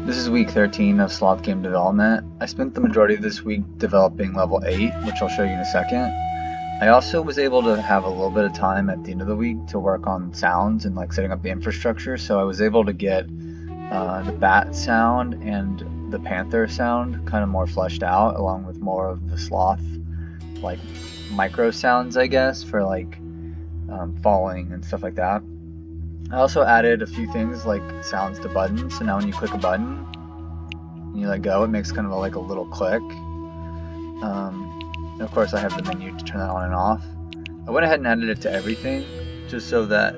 This is week 13 of Sloth game development. I spent the majority of this week developing level 8, which I'll show you in a second. I also was able to have a little bit of time at the end of the week to work on sounds and like setting up the infrastructure, so I was able to get the bat sound and the panther sound kind of more fleshed out, along with more of the sloth like micro sounds, I guess, for like falling and stuff like that. I also added a few things like sounds to buttons, so now when you click a button and you let go, it makes kind of like a little click. And of course I have the menu to turn that on and off. I went ahead and added it to everything just so that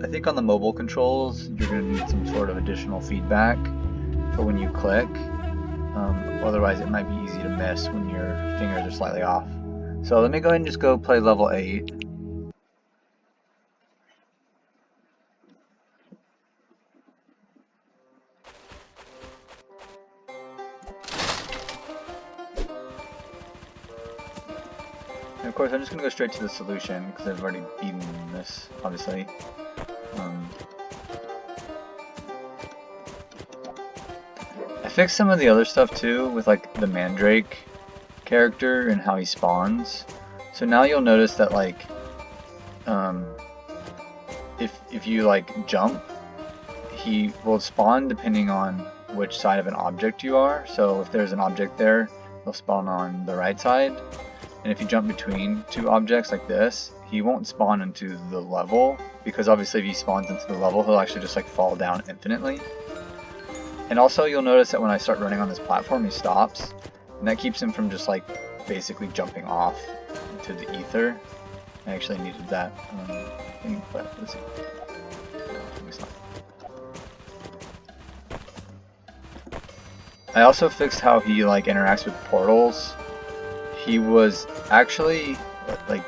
I think on the mobile controls you're going to need some sort of additional feedback for when you click. Otherwise it might be easy to miss when your fingers are slightly off. So let me go ahead and just go play level 8. And of course, I'm just going to go straight to the solution because I've already beaten this, obviously. I fixed some of the other stuff too with like the mandrake character and how he spawns. So now you'll notice that like if you like jump, he will spawn depending on which side of an object you are. So if there's an object there, he'll spawn on the right side. And if you jump between two objects like this, he won't spawn into the level, because obviously if he spawns into the level, he'll actually just like fall down infinitely. And also you'll notice that when I start running on this platform, he stops, and that keeps him from just like basically jumping off into the ether. I actually needed that thing, but let's see. I also fixed how he like interacts with portals. He was actually like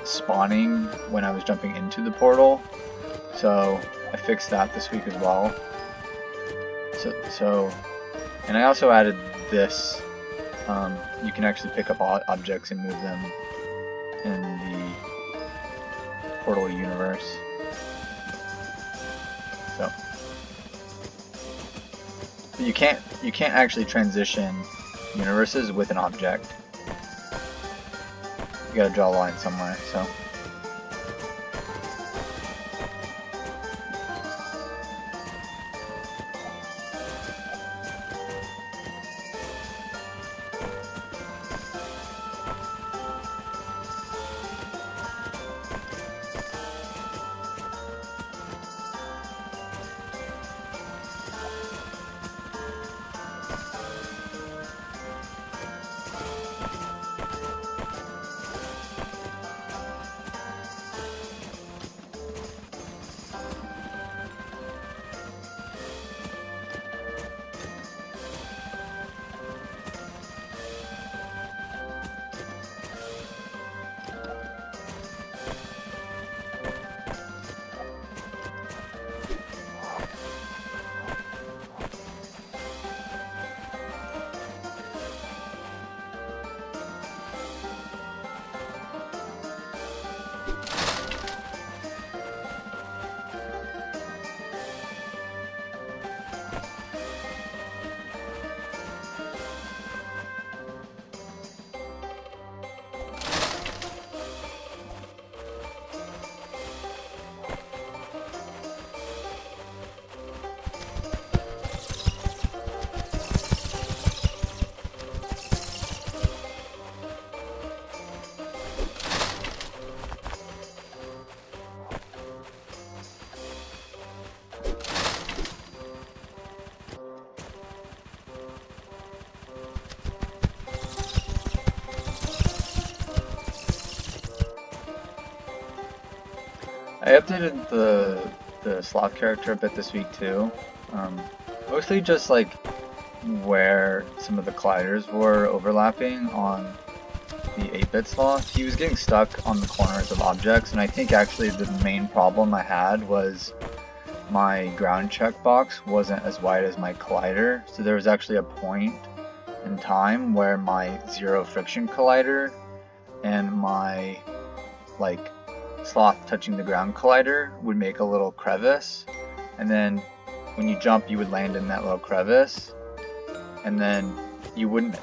spawning when I was jumping into the portal, so I fixed that this week as well. And I also added this. You can actually pick up objects and move them in the portal universe. So but you can't actually transition universes with an object. You gotta draw a line somewhere, so. I updated the sloth character a bit this week too. Mostly just like where some of the colliders were overlapping on the 8-bit sloth. He was getting stuck on the corners of objects, and I think actually the main problem I had was my ground checkbox wasn't as wide as my collider, so there was actually a point in time where my zero friction collider and my sloth touching the ground collider would make a little crevice, and then when you jump, you would land in that little crevice, and then you wouldn't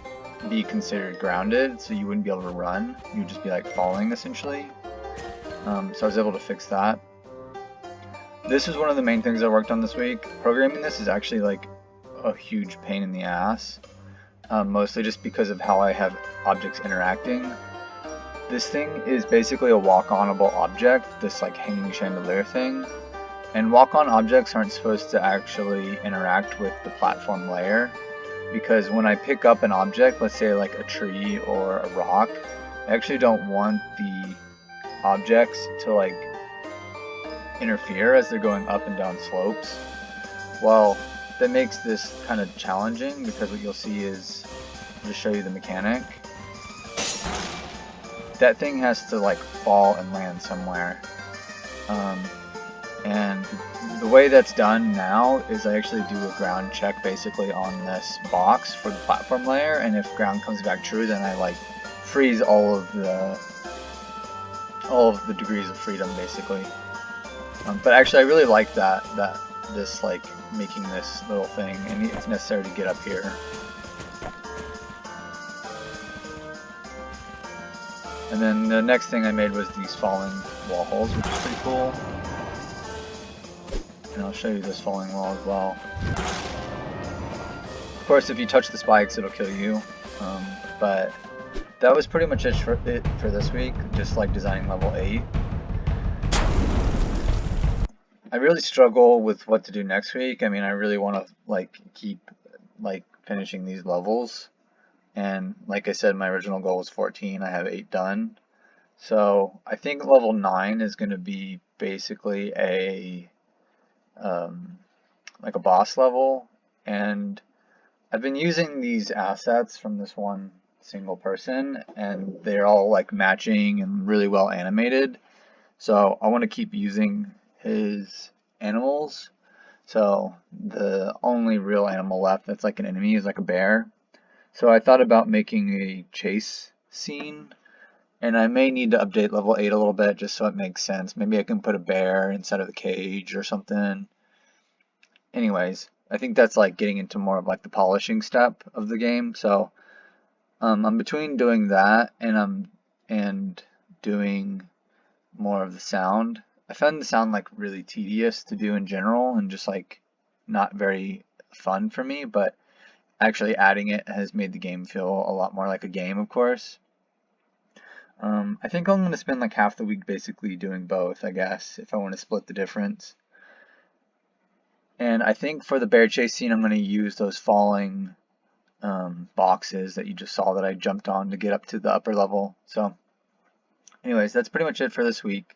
be considered grounded, so you wouldn't be able to run. You would just be like falling essentially. So I was able to fix that. This is one of the main things I worked on this week. Programming this is actually like a huge pain in the ass, mostly just because of how I have objects interacting. This thing is basically a walk-onable object, this like hanging chandelier thing. And walk-on objects aren't supposed to actually interact with the platform layer, because when I pick up an object, let's say like a tree or a rock, I actually don't want the objects to like interfere as they're going up and down slopes. Well, that makes this kind of challenging, because what you'll see is, I'll just show you the mechanic. That thing has to like fall and land somewhere. And the way that's done now is I actually do a ground check basically on this box for the platform layer, and if ground comes back true, then I like freeze all of the degrees of freedom basically. But actually I really like this like making this little thing, and it's necessary to get up here. And then the next thing I made was these falling wall holes, which is pretty cool. And I'll show you this falling wall as well. Of course, if you touch the spikes, it'll kill you. But that was pretty much it for this week, just like designing level 8. I really struggle with what to do next week. I mean, I really want to like keep like finishing these levels. And like I said, my original goal was 14. I have 8 done. So I think level 9 is going to be basically like a boss level, and I've been using these assets from this one single person, and they're all like matching and really well animated. So I want to keep using his animals. So the only real animal left that's like an enemy is like a bear. So I thought about making a chase scene, and I may need to update level 8 a little bit just so it makes sense. Maybe I can put a bear inside of the cage or something. Anyways, I think that's like getting into more of like the polishing step of the game. So I'm between doing that and doing more of the sound. I found the sound like really tedious to do in general and just like not very fun for me, but actually adding it has made the game feel a lot more like a game, of course. I think I'm going to spend like half the week basically doing both, I guess, if I want to split the difference. And I think for the bear chase scene, I'm going to use those falling boxes that you just saw that I jumped on to get up to the upper level. So anyways, that's pretty much it for this week.